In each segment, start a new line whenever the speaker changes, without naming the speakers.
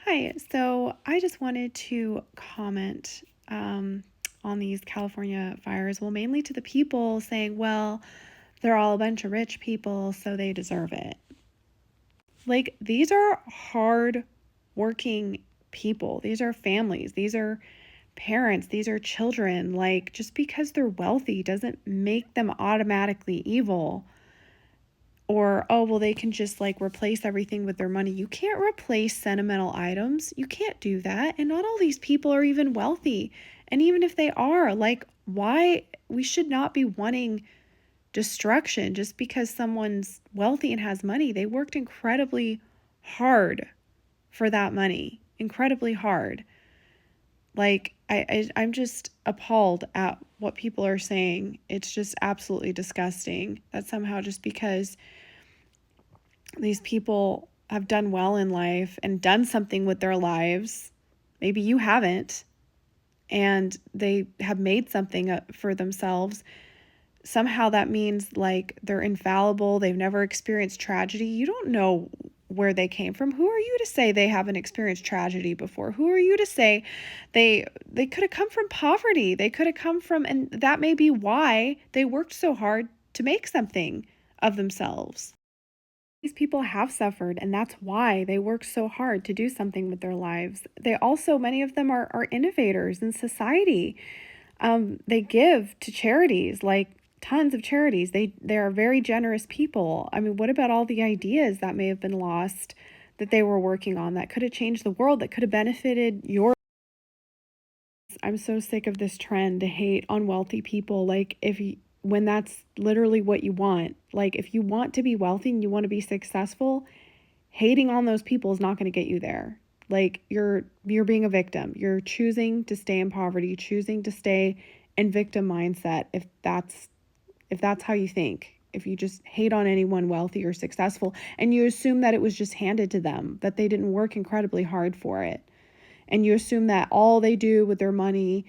Hi. So I just wanted to comment on these California fires. Well, mainly to the people saying, well, they're all a bunch of rich people, so they deserve it. Like, these are hard working people. These are families. These are parents. These are children. Like, just because they're wealthy doesn't make them automatically evil. Or, oh, well, they can just like replace everything with their money. You can't replace sentimental items. You can't do that. And not all these people are even wealthy. And even if they are, like, why we should not be wanting destruction just because someone's wealthy and has money. They worked incredibly hard for that money, incredibly hard. Like, I'm just appalled at what people are saying. It's just absolutely disgusting that somehow just because these people have done well in life and done something with their lives. Maybe you haven't, and they have made something for themselves. Somehow that means like they're infallible. They've never experienced tragedy. You don't know where they came from. Who are you to say they haven't experienced tragedy before? Who are you to say they could have come from poverty? They could have come from, and that may be why they worked so hard to make something of themselves. These people have suffered, and that's why they work so hard to do something with their lives. They also, many of them are innovators in society. They give to charities, like tons of charities. They are very generous people. I mean, what about all the ideas that may have been lost that they were working on that could have changed the world, that could have benefited your. I'm so sick of this trend to hate on wealthy people. Like, when that's literally what you want. Like, if you want to be wealthy and you want to be successful, hating on those people is not going to get you there. Like, you're being a victim. You're choosing to stay in poverty, choosing to stay in victim mindset if that's how you think. If you just hate on anyone wealthy or successful and you assume that it was just handed to them, that they didn't work incredibly hard for it, and you assume that all they do with their money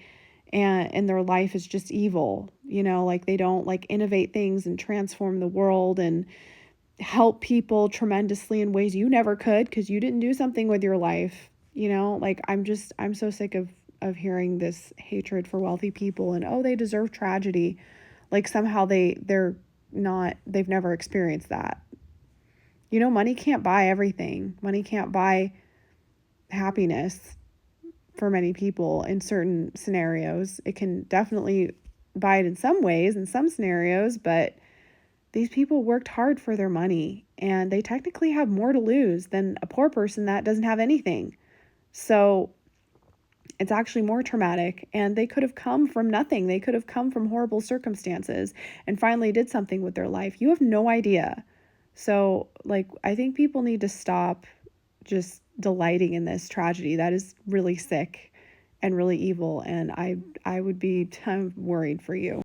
and in their life is just evil, like they don't like innovate things and transform the world and help people tremendously in ways you never could because you didn't do something with your life. Like, I'm so sick of hearing this hatred for wealthy people and, oh, they deserve tragedy. Like, somehow they've never experienced that. Money can't buy everything. Money can't buy happiness for many people in certain scenarios. It can definitely buy it in some ways, in some scenarios, but these people worked hard for their money and they technically have more to lose than a poor person that doesn't have anything. So it's actually more traumatic, and they could have come from nothing. They could have come from horrible circumstances and finally did something with their life. You have no idea. So, like, I think people need to stop just delighting in this tragedy that is really sick and really evil. And I would be worried for you.